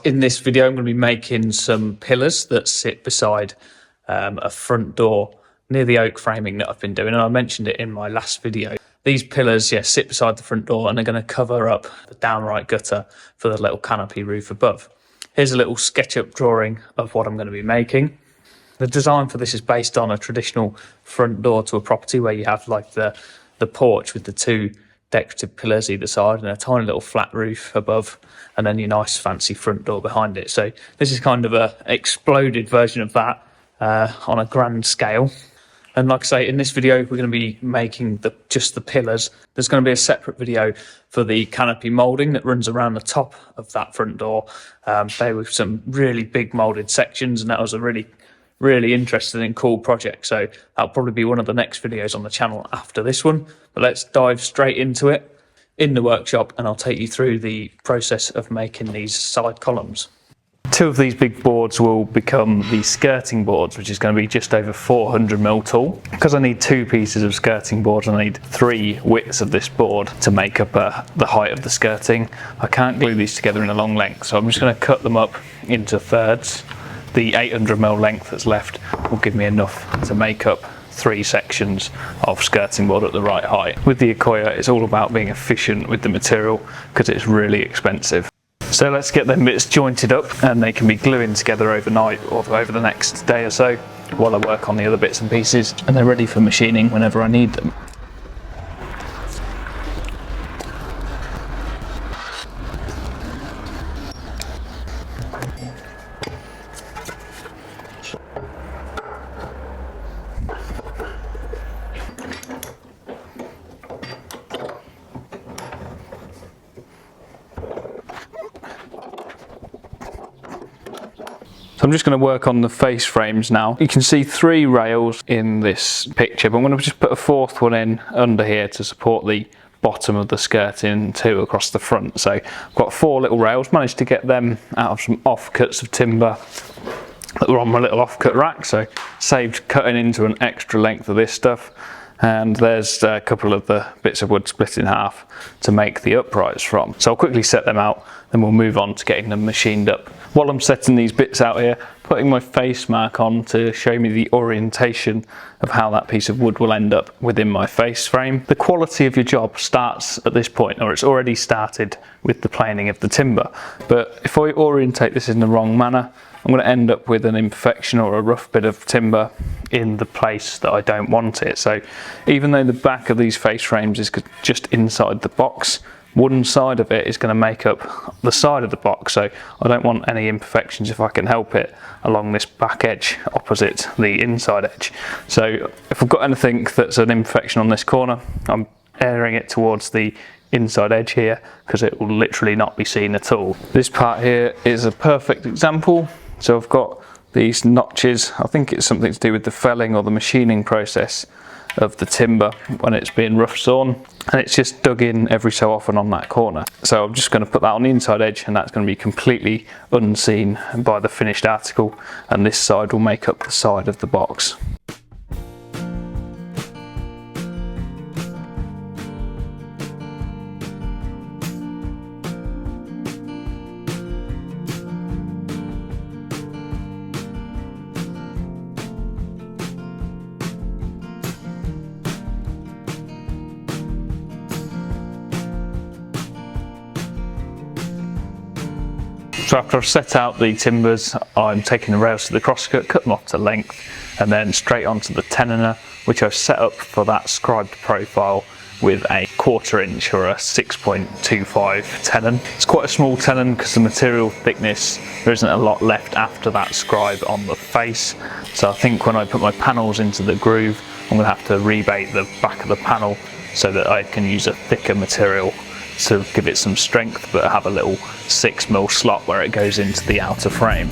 In this video, I'm going to be making some pillars that sit beside a front door near the oak framing that I've been doing, and I mentioned it in my last video. These pillars, sit beside the front door, and they're going to cover up the downright gutter for the little canopy roof above. Here's a little SketchUp drawing of what I'm going to be making. The design for this is based on a traditional front door to a property where you have like the porch with the two decorative pillars either side and a tiny little flat roof above, and then your nice fancy front door behind it. So this is kind of a exploded version of that on a grand scale. And like I say, in this video, we're going to be making just the pillars. There's going to be a separate video for the canopy moulding that runs around the top of that front door. There were some really big moulded sections, and that was a really interesting and cool project. So that'll probably be one of the next videos on the channel after this one. But let's dive straight into it in the workshop, and I'll take you through the process of making these side columns. Two of these big boards will become the skirting boards, which is going to be just over 400mm tall. Because I need two pieces of skirting board, I need 3 widths of this board to make up the height of the skirting. I can't glue these together in a long length, so I'm just going to cut them up into thirds. The 800mm length that's left will give me enough to make up 3 sections of skirting board at the right height. With the Accoya, it's all about being efficient with the material because it's really expensive. So let's get them bits jointed up, and they can be gluing together overnight or over the next day or so while I work on the other bits and pieces, and they're ready for machining whenever I need them. So I'm just going to work on the face frames now. You can see 3 rails in this picture, but I'm going to just put a 4th one in under here to support the bottom of the skirting and 2 across the front. So I've got 4 little rails, managed to get them out of some offcuts of timber that were on my little offcut rack, so saved cutting into an extra length of this stuff. And there's a couple of the bits of wood split in half to make the uprights from. So I'll quickly set them out, then we'll move on to getting them machined up. While I'm setting these bits out here, putting my face mark on to show me the orientation of how that piece of wood will end up within my face frame. The quality of your job starts at this point, or it's already started with the planing of the timber. But if I orientate this in the wrong manner, I'm going to end up with an imperfection or a rough bit of timber in the place that I don't want it. So even though the back of these face frames is just inside the box, one side of it is going to make up the side of the box, so I don't want any imperfections if I can help it along this back edge opposite the inside edge. So if I've got anything that's an imperfection on this corner, I'm airing it towards the inside edge here because it will literally not be seen at all. This part here is a perfect example. So I've got these notches. I think it's something to do with the felling or the machining process of the timber when it's being rough sawn, and it's just dug in every so often on that corner. So I'm just going to put that on the inside edge, and that's going to be completely unseen by the finished article, and this side will make up the side of the box. So after I've set out the timbers, I'm taking the rails to the crosscut, cut them off to length, and then straight onto the tenoner, which I've set up for that scribed profile with a 1/4 inch or a 6.25 tenon. It's quite a small tenon because the material thickness, there isn't a lot left after that scribe on the face. So I think when I put my panels into the groove, I'm going to have to rebate the back of the panel so that I can use a thicker material to give it some strength, but have a little 6mm slot where it goes into the outer frame.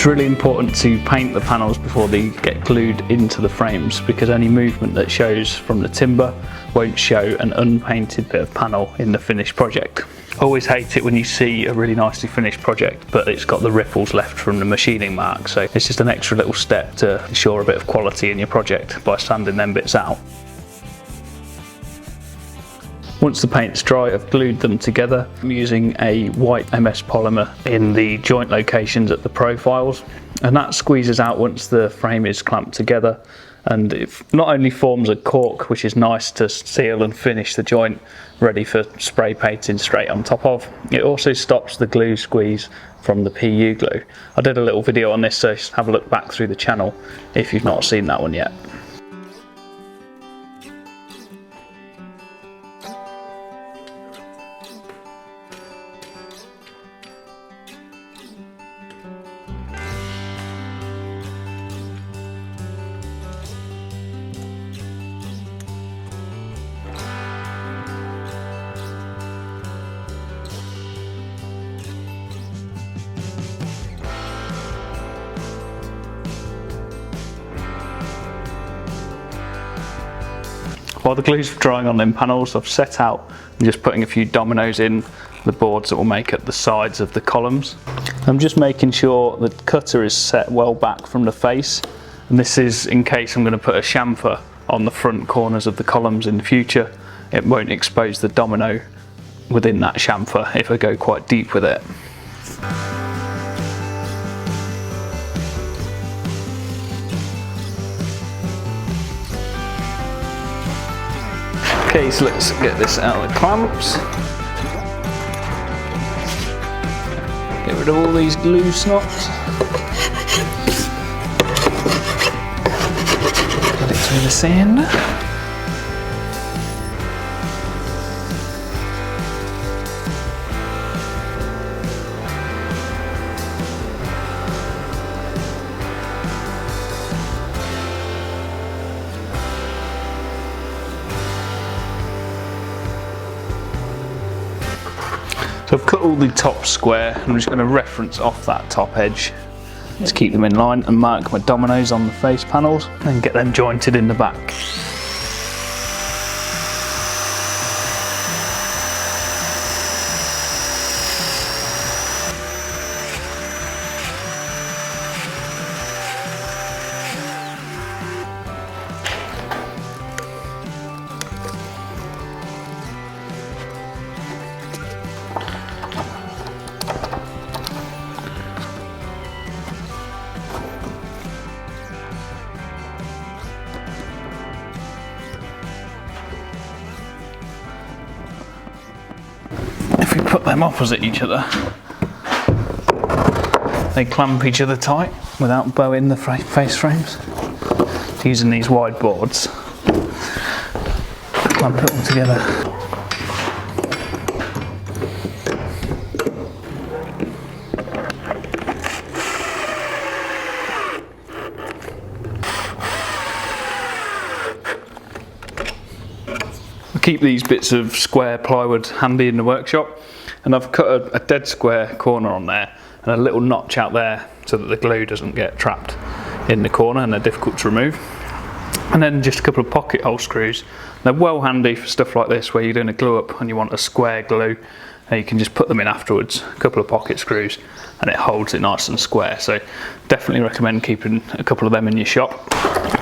It's really important to paint the panels before they get glued into the frames, because any movement that shows from the timber won't show an unpainted bit of panel in the finished project. I always hate it when you see a really nicely finished project but it's got the ripples left from the machining mark, so it's just an extra little step to ensure a bit of quality in your project by sanding them bits out. Once the paint's dry, I've glued them together. I'm using a white MS polymer in the joint locations at the profiles, and that squeezes out once the frame is clamped together, and it not only forms a cork, which is nice to seal and finish the joint ready for spray painting straight on top of, it also stops the glue squeeze from the PU glue. I did a little video on this, so have a look back through the channel if you've not seen that one yet. While the glue's drying on them panels, I've set out and just putting a few dominoes in the boards that will make at the sides of the columns. I'm just making sure the cutter is set well back from the face, and this is in case I'm going to put a chamfer on the front corners of the columns in the future. It won't expose the domino within that chamfer if I go quite deep with it. Okay, so let's get this out of the clamps. Get rid of all these glue snots. Get it through the sander. So I've cut all the top square. I'm just going to reference off that top edge to keep them in line and mark my dominoes on the face panels and get them jointed in the back. If we put them opposite each other, they clamp each other tight without bowing the face frames. Using these wide boards, clamp it all together. Keep these bits of square plywood handy in the workshop, and I've cut a dead square corner on there and a little notch out there so that the glue doesn't get trapped in the corner and they're difficult to remove. And then just a couple of pocket hole screws. They're well handy for stuff like this where you're doing a glue up and you want a square glue, and you can just put them in afterwards, a couple of pocket screws, and it holds it nice and square. So definitely recommend keeping a couple of them in your shop.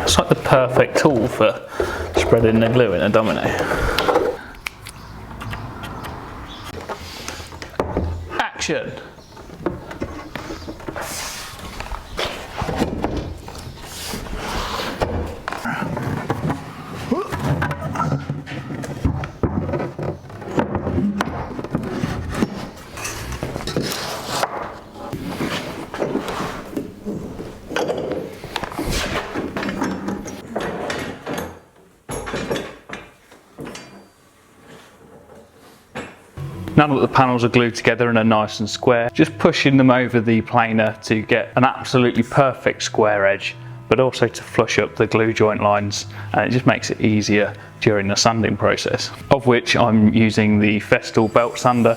It's like the perfect tool for spreading the glue in a domino. Action! Now that the panels are glued together and are nice and square, just pushing them over the planer to get an absolutely perfect square edge, but also to flush up the glue joint lines, and it just makes it easier during the sanding process. Of which I'm using the Festool belt sander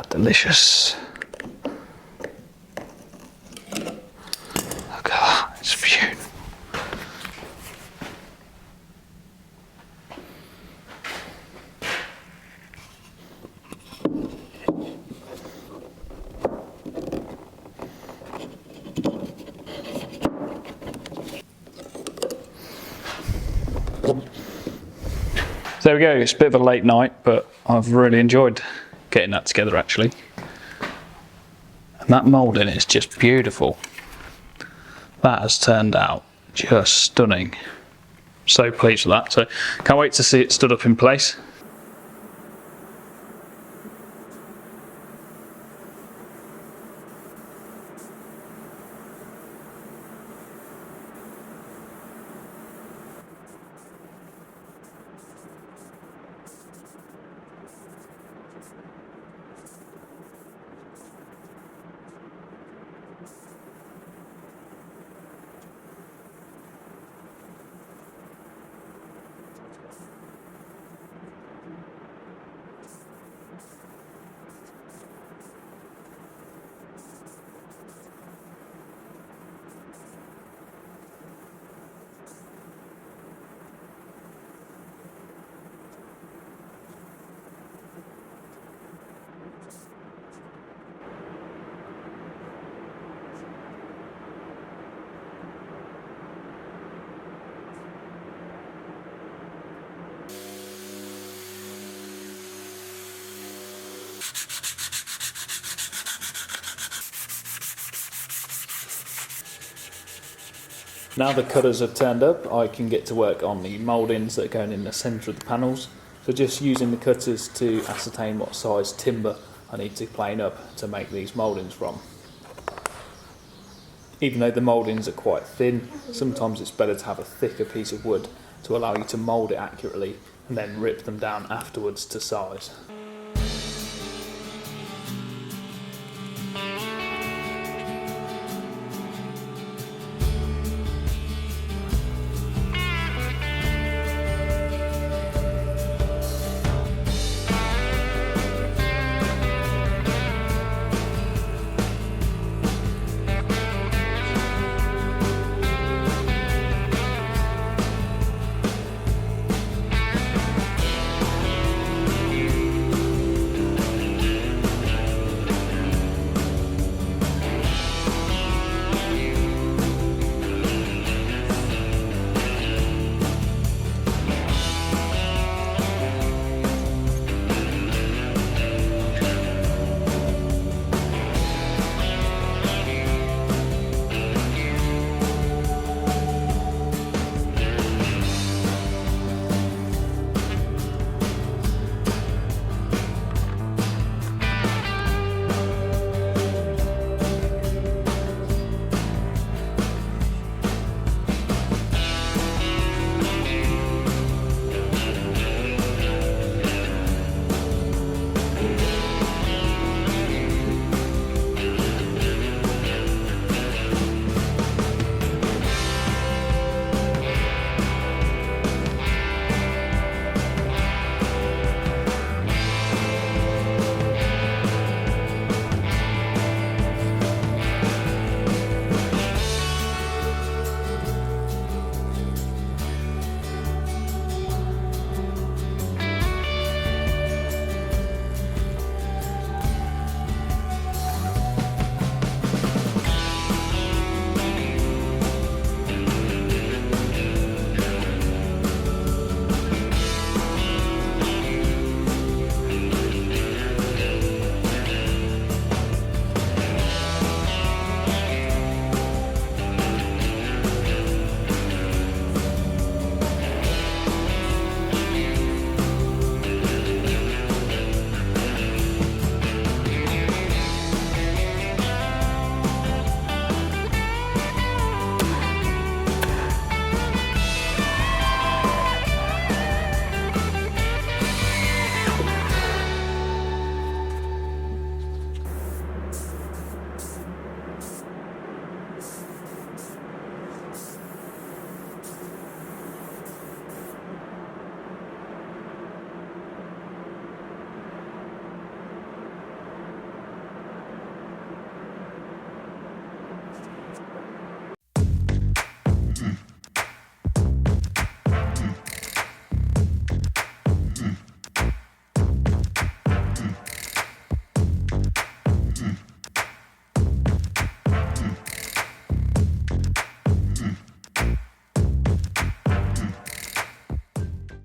That's delicious. Look at that, it's beautiful. So there we go, it's a bit of a late night, but I've really enjoyed getting that together actually. And that moulding is just beautiful. That has turned out just stunning. So pleased with that. So can't wait to see it stood up in place. Now the cutters have turned up, I can get to work on the mouldings that are going in the centre of the panels. So just using the cutters to ascertain what size timber I need to plane up to make these mouldings from. Even though the mouldings are quite thin, sometimes it's better to have a thicker piece of wood to allow you to mould it accurately and then rip them down afterwards to size.